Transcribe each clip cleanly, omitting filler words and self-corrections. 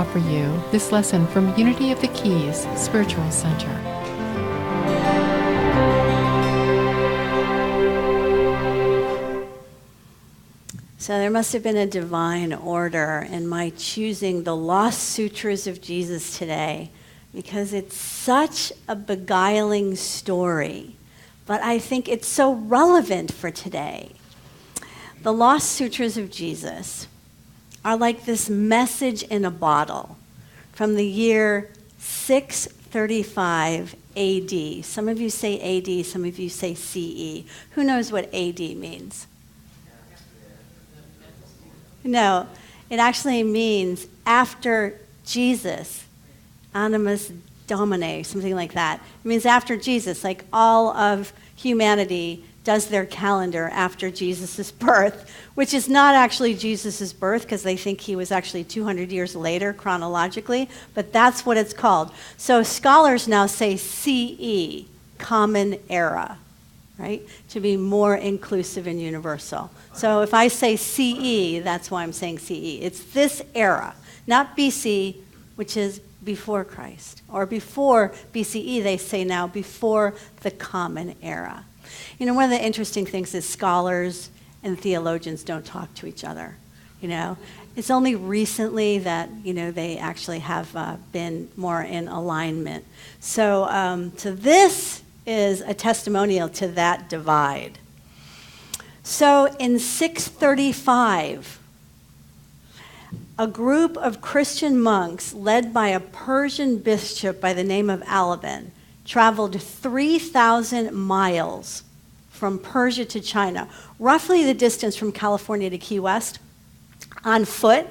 offer you this lesson from Unity of the Keys Spiritual Center. So there must have been a divine order in my choosing the Lost Sutras of Jesus today, because it's such a beguiling story, but I think it's so relevant for today. The Lost Sutras of Jesus are like this message in a bottle from the year 635 AD. Some of you say AD, some of you say CE. Who knows what AD means? No, it actually means after Jesus, Animus Domini, something like that. It means after Jesus, like all of humanity does their calendar after Jesus' birth, which is not actually Jesus' birth, because they think he was actually 200 years later chronologically, but that's what it's called. So scholars now say CE, Common Era, right? To be more inclusive and universal. So if I say CE, that's why I'm saying CE. It's this era, not BC, which is before Christ. Or before BCE, they say now, before the Common Era. You know, one of the interesting things is scholars and theologians don't talk to each other, you know. It's only recently that, you know, they actually have been more in alignment. So this is a testimonial to that divide. So in 635, a group of Christian monks led by a Persian bishop by the name of Aleben traveled 3,000 miles from Persia to China, roughly the distance from California to Key West, on foot,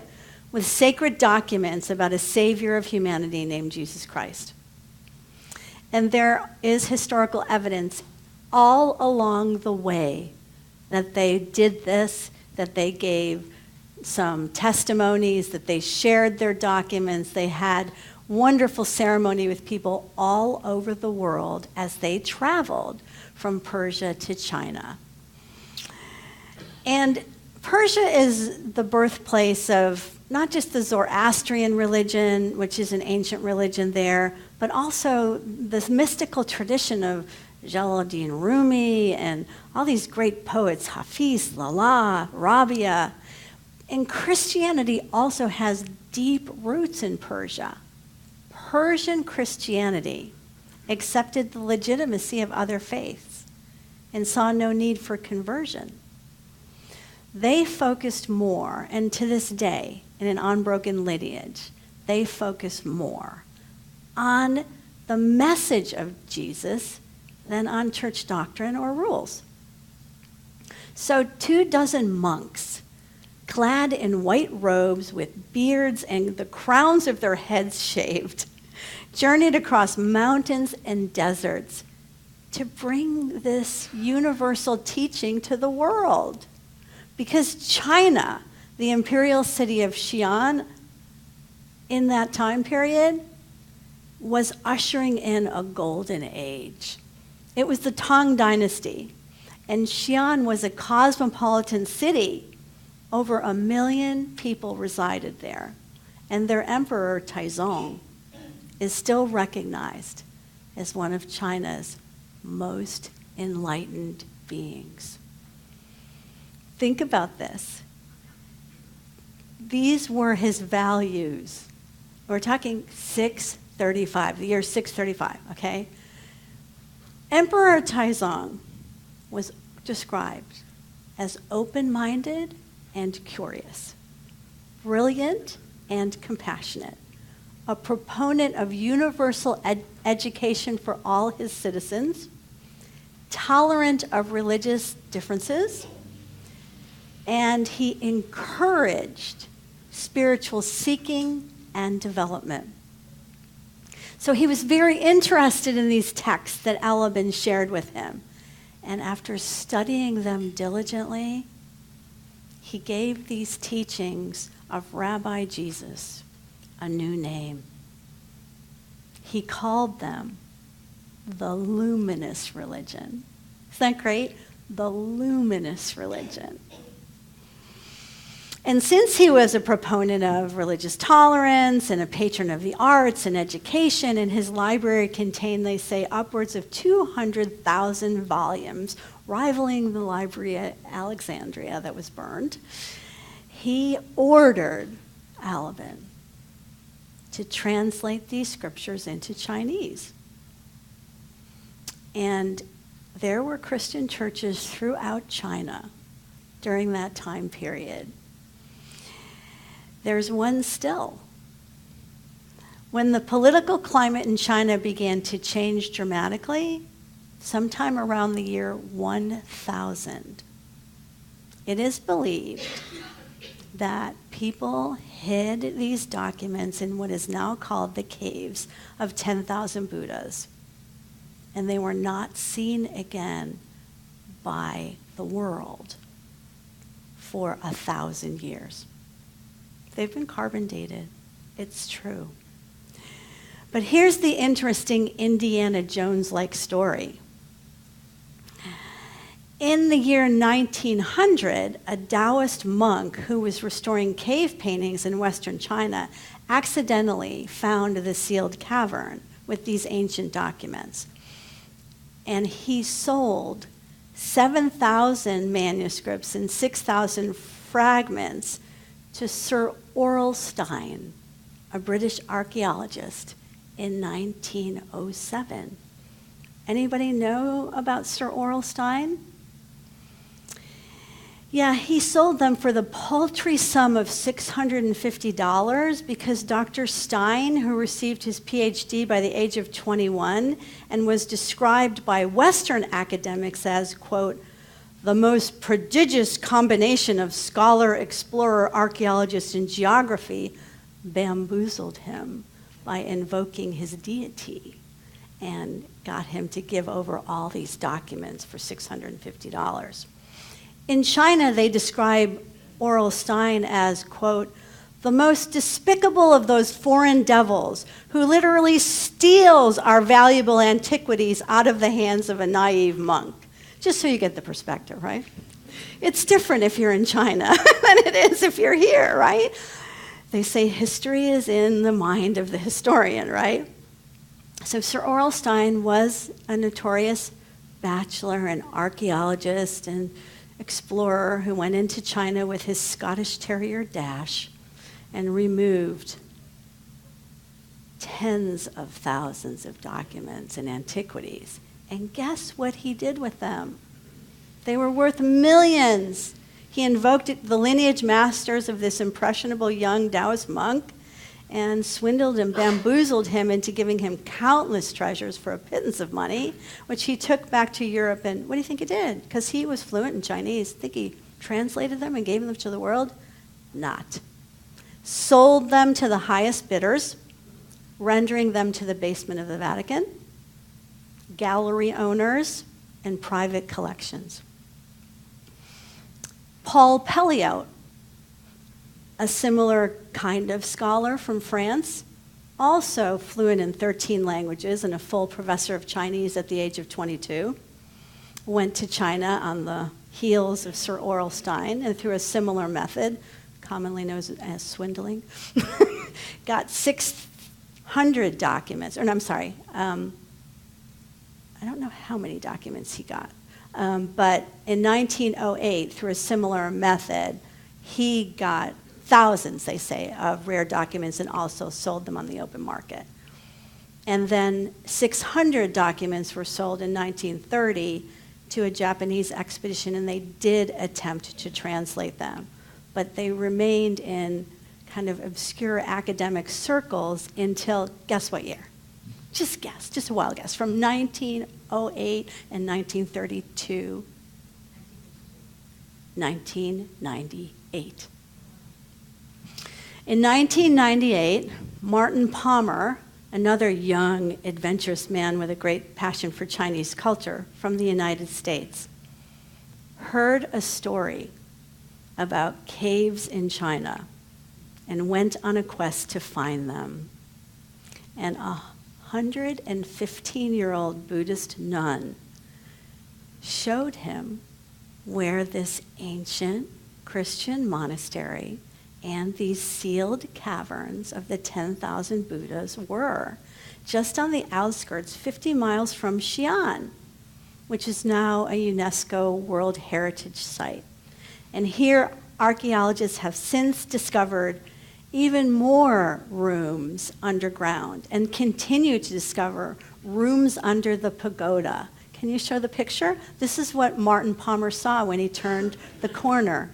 with sacred documents about a savior of humanity named Jesus Christ. And there is historical evidence all along the way that they did this, that they gave some testimonies, that they shared their documents. They had wonderful ceremony with people all over the world as they traveled from Persia to China. And Persia is the birthplace of not just the Zoroastrian religion, which is an ancient religion there, but also this mystical tradition of Jalaluddin Rumi and all these great poets, Hafiz, Lala, Rabia. And Christianity also has deep roots in Persia. Persian Christianity accepted the legitimacy of other faiths and saw no need for conversion. They focused more, and to this day, in an unbroken lineage, they focus more on the message of Jesus than on church doctrine or rules. So 24 monks, clad in white robes with beards and the crowns of their heads shaved, journeyed across mountains and deserts to bring this universal teaching to the world. Because China, the imperial city of Xi'an, in that time period, was ushering in a golden age. It was the Tang Dynasty, and Xi'an was a cosmopolitan city. Over 1 million people resided there, and their Emperor Taizong is still recognized as one of China's most enlightened beings. Think about this. These were his values. We're talking 635, the year 635, okay? Emperor Taizong was described as open-minded and curious, brilliant and compassionate, a proponent of universal education for all his citizens, tolerant of religious differences, and he encouraged spiritual seeking and development. So he was very interested in these texts that Aleben shared with him. And after studying them diligently, he gave these teachings of Rabbi Jesus a new name. He called them the Luminous Religion. Isn't that great? The Luminous Religion. And since he was a proponent of religious tolerance and a patron of the arts and education, and his library contained, they say, upwards of 200,000 volumes, rivaling the library at Alexandria that was burned, he ordered Aleben to translate these scriptures into Chinese. And there were Christian churches throughout China during that time period. There's one still. When the political climate in China began to change dramatically, sometime around the year 1000, it is believed that people hid these documents in what is now called the caves of 10,000 Buddhas, and they were not seen again by the world for 1,000 years. They've been carbon dated. It's true. But here's the interesting Indiana Jones-like story. In the year 1900, a Taoist monk who was restoring cave paintings in Western China accidentally found the sealed cavern with these ancient documents. And he sold 7,000 manuscripts and 6,000 fragments to Sir Aurel Stein, a British archaeologist, in 1907. Anybody know about Sir Aurel Stein? Yeah, he sold them for the paltry sum of $650 because Dr. Stein, who received his PhD by the age of 21 and was described by Western academics as, quote, the most prodigious combination of scholar, explorer, archaeologist, and geography, bamboozled him by invoking his deity and got him to give over all these documents for $650. In China, they describe Aurel Stein as, quote, the most despicable of those foreign devils who literally steals our valuable antiquities out of the hands of a naive monk. Just so you get the perspective, right? It's different if you're in China than it is if you're here, right? They say history is in the mind of the historian, right? So Sir Aurel Stein was a notorious bachelor and archaeologist and explorer who went into China with his Scottish Terrier Dash and removed tens of thousands of documents and antiquities. And guess what he did with them? They were worth millions. He invoked the lineage masters of this impressionable young Taoist monk and swindled and bamboozled him into giving him countless treasures for a pittance of money, which he took back to Europe. And what do you think he did? Because he was fluent in Chinese. Think he translated them and gave them to the world? Not. Sold them to the highest bidders, rendering them to the basement of the Vatican, gallery owners, and private collections. Paul Pelliot, a similar kind of scholar from France, also fluent in 13 languages and a full professor of Chinese at the age of 22, went to China on the heels of Sir Aurel Stein and through a similar method, commonly known as swindling, got 600 documents, or I'm sorry, I don't know how many documents he got, but in 1908, through a similar method, he got thousands, they say, of rare documents and also sold them on the open market. And then 600 documents were sold in 1930 to a Japanese expedition, and they did attempt to translate them. But they remained in kind of obscure academic circles until, guess what year? Just guess, just a wild guess, from 1908 and 1932, 1998. In 1998, Martin Palmer, another young, adventurous man with a great passion for Chinese culture from the United States, heard a story about caves in China and went on a quest to find them. And a 115-year-old Buddhist nun showed him where this ancient Christian monastery and these sealed caverns of the 10,000 Buddhas were, just on the outskirts, 50 miles from Xi'an, which is now a UNESCO World Heritage Site. And here, archaeologists have since discovered even more rooms underground and continue to discover rooms under the pagoda. Can you show the picture? This is what Martin Palmer saw when he turned the corner.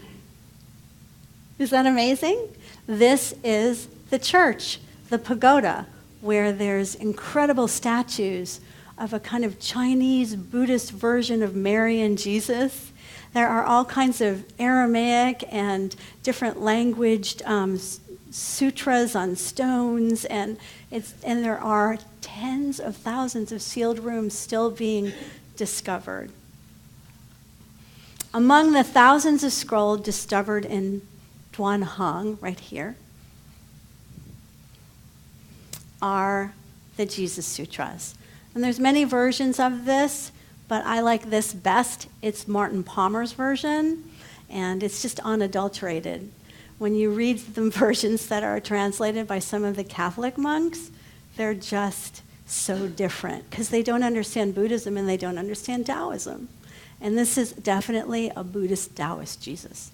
Is that amazing? This is the church, the pagoda, where there's incredible statues of a kind of Chinese Buddhist version of Mary and Jesus. There are all kinds of Aramaic and different languaged sutras on stones, and there are tens of thousands of sealed rooms still being discovered. Among the thousands of scrolls discovered in Duanhang, right here, are the Jesus Sutras. And there's many versions of this, but I like this best. It's Martin Palmer's version, and it's just unadulterated. When you read the versions that are translated by some of the Catholic monks, they're just so different because they don't understand Buddhism and they don't understand Taoism. And this is definitely a Buddhist Taoist Jesus.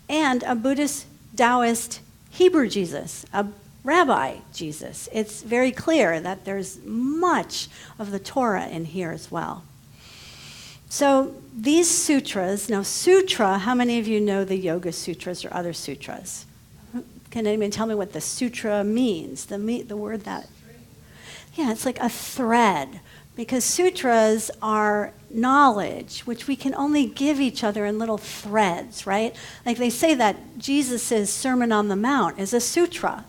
And a Buddhist Taoist Hebrew Jesus, a Rabbi Jesus. It's very clear that there's much of the Torah in here as well. So these sutras, now sutra, how many of you know the Yoga Sutras or other sutras? Can anyone tell me what the sutra means? The word that, yeah, it's like a thread, because sutras are knowledge, which we can only give each other in little threads, right? Like they say that Jesus' Sermon on the Mount is a sutra.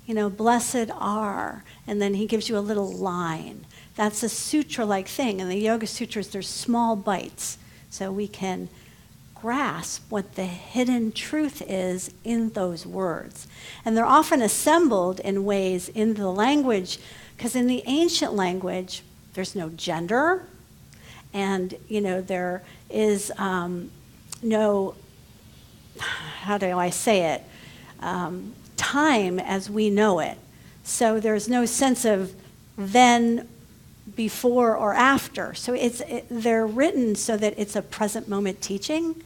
You know, blessed are, and then he gives you a little line. That's a sutra-like thing. In the Yoga Sutras, there's small bites, so we can grasp what the hidden truth is in those words. And they're often assembled in ways in the language, because in the ancient language, there's no gender, and there is no, how do I say it, time as we know it. So there's no sense of then, before, or after. So they're written so that it's a present moment teaching,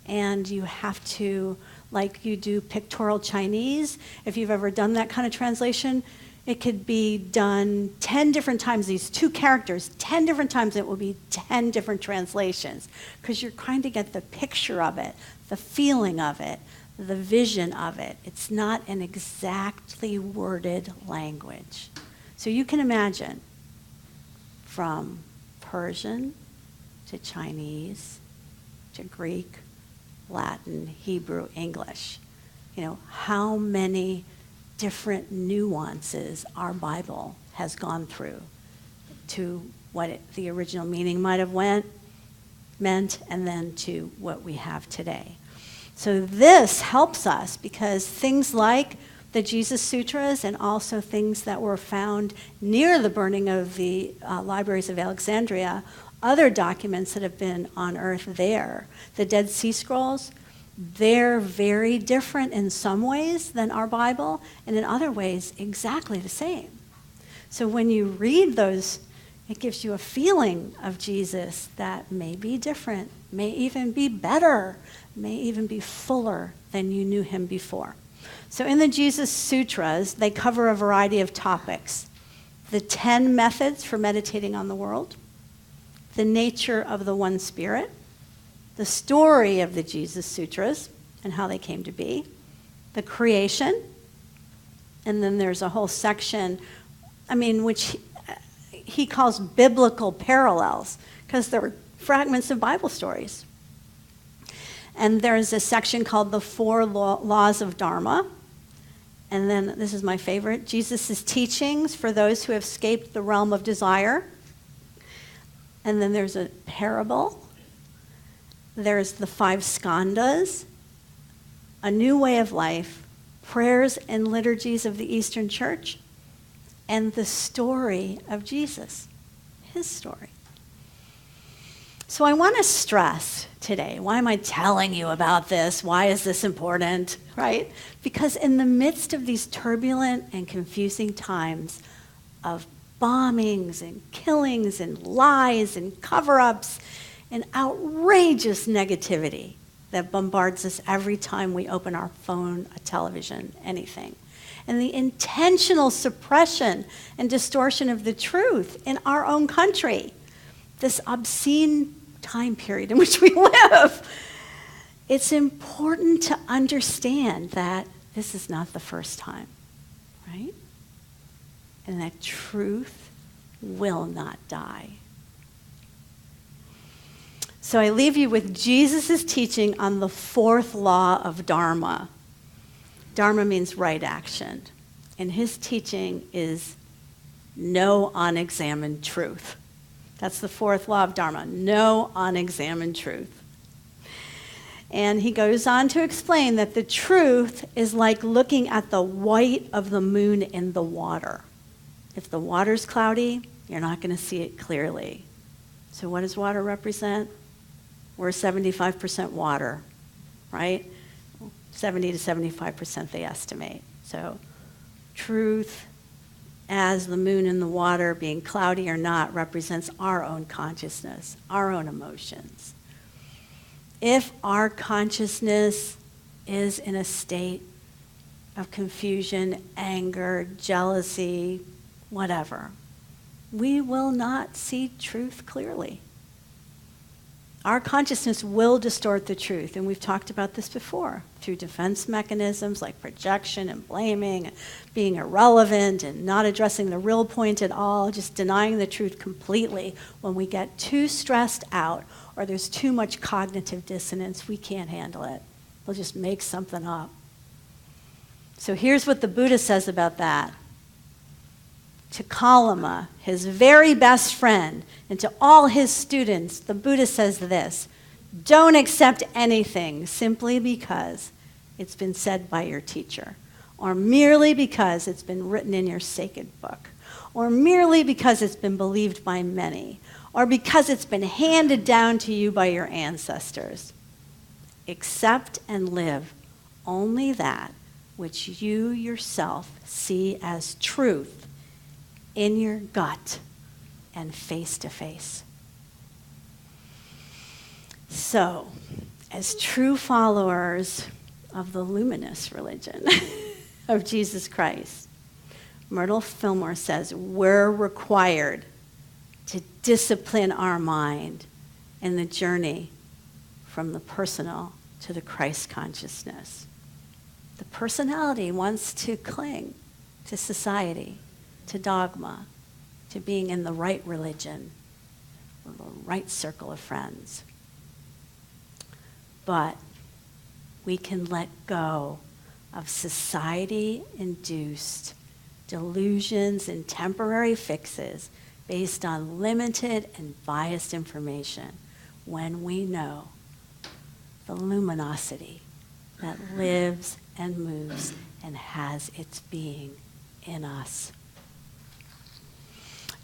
and you have to, like you do pictorial Chinese, if you've ever done that kind of translation, it could be done 10 different times, these two characters, 10 different times, it will be 10 different translations, because you're trying to get the picture of it, the feeling of it, the vision of it. It's not an exactly worded language. So you can imagine from Persian to Chinese to Greek, Latin, Hebrew, English, how many different nuances our Bible has gone through to what the original meaning might have meant, and then to what we have today. So this helps us because things like the Jesus Sutras and also things that were found near the burning of the libraries of Alexandria, other documents that have been unearthed there, the Dead Sea Scrolls, they're very different in some ways than our Bible, and in other ways exactly the same. So when you read those, it gives you a feeling of Jesus that may be different, may even be better, may even be fuller than you knew him before. So in the Jesus Sutras, they cover a variety of topics. The 10 methods for meditating on the world, the nature of the one spirit, the story of the Jesus Sutras and how they came to be, the creation, and then there's a whole section, which he calls biblical parallels, because there were fragments of Bible stories. And there's a section called the 4 Laws of Dharma. And then, this is my favorite, Jesus' teachings for those who have escaped the realm of desire. And then there's a parable. There's the 5 skandhas, a new way of life, prayers and liturgies of the Eastern Church, and the story of Jesus, his story. So I want to stress today, why am I telling you about this? Why is this important, right? Because in the midst of these turbulent and confusing times of bombings and killings and lies and cover-ups and outrageous negativity that bombards us every time we open our phone, a television, anything, and the intentional suppression and distortion of the truth in our own country, this obscene time period in which we live, it's important to understand that this is not the first time, right? And that truth will not die. So I leave you with Jesus' teaching on the fourth law of Dharma. Dharma means right action. And his teaching is no unexamined truth. That's the fourth law of Dharma, no unexamined truth. And he goes on to explain that the truth is like looking at the white of the moon in the water. If the water's cloudy, you're not going to see it clearly. So what does water represent? We're 75% water, right? 70 to 75% they estimate. So truth, as the moon in the water, being cloudy or not, represents our own consciousness, our own emotions. If our consciousness is in a state of confusion, anger, jealousy, whatever, we will not see truth clearly. Our consciousness will distort the truth, and we've talked about this before, through defense mechanisms like projection and blaming, and being irrelevant and not addressing the real point at all, just denying the truth completely. When we get too stressed out or there's too much cognitive dissonance, we can't handle it. We'll just make something up. So here's what the Buddha says about that. To Kalama, his very best friend, and to all his students, the Buddha says this: don't accept anything simply because it's been said by your teacher, or merely because it's been written in your sacred book, or merely because it's been believed by many, or because it's been handed down to you by your ancestors. Accept and live only that which you yourself see as truth in your gut and face to face. So, as true followers of the Luminous Religion of Jesus Christ, Myrtle Fillmore says we're required to discipline our mind in the journey from the personal to the Christ consciousness. The personality wants to cling to society, to dogma, to being in the right religion, or the right circle of friends. But we can let go of society-induced delusions and temporary fixes based on limited and biased information when we know the luminosity that lives and moves and has its being in us.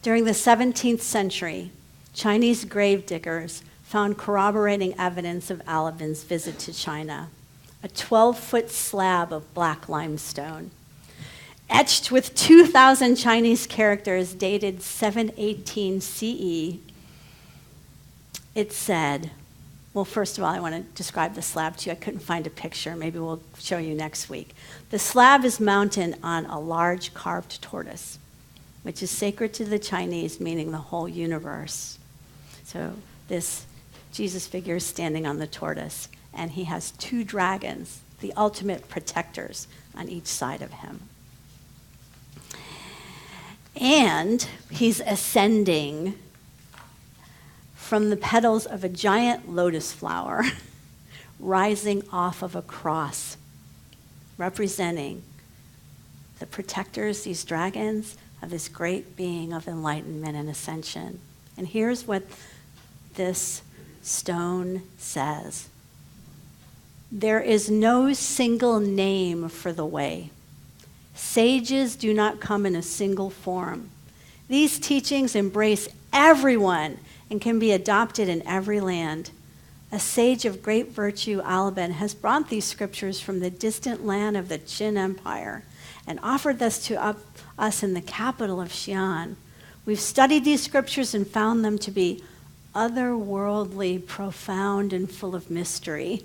During the 17th century, Chinese grave diggers found corroborating evidence of Aleben's visit to China, a 12-foot slab of black limestone, etched with 2,000 Chinese characters dated 718 CE. It said, well, first of all, I want to describe the slab to you. I couldn't find a picture. Maybe we'll show you next week. The slab is mounted on a large carved tortoise, which is sacred to the Chinese, meaning the whole universe. So this Jesus figure is standing on the tortoise, and he has two dragons, the ultimate protectors, on each side of him. And he's ascending from the petals of a giant lotus flower, rising off of a cross, representing the protectors, these dragons, of this great being of enlightenment and ascension. And here's what this stone says: there is no single name for the way. Sages do not come in a single form. These teachings embrace everyone and can be adopted in every land. A sage of great virtue, Aleben, has brought these scriptures from the distant land of the Qin Empire and offered this to us in the capital of Xi'an. We've studied these scriptures and found them to be otherworldly, profound, and full of mystery.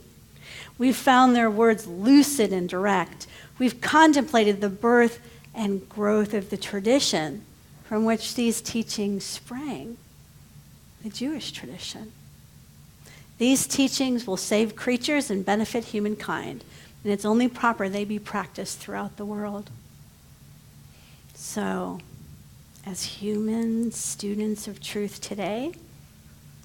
We've found their words lucid and direct. We've contemplated the birth and growth of the tradition from which these teachings sprang, the Jewish tradition. These teachings will save creatures and benefit humankind, and it's only proper they be practiced throughout the world. So, as human students of truth today,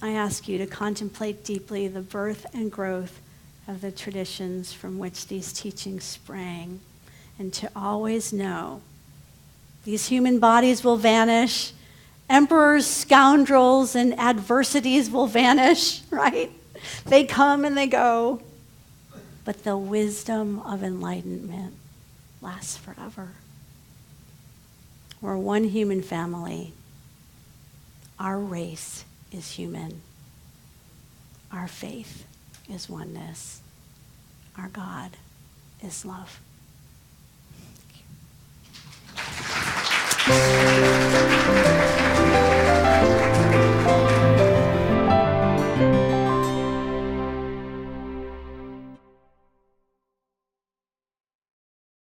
I ask you to contemplate deeply the birth and growth of the traditions from which these teachings sprang, and to always know these human bodies will vanish, emperors, scoundrels, and adversities will vanish, right? They come and they go, but the wisdom of enlightenment lasts forever. We're one human family. Our race is human. Our faith is oneness. Our God is love.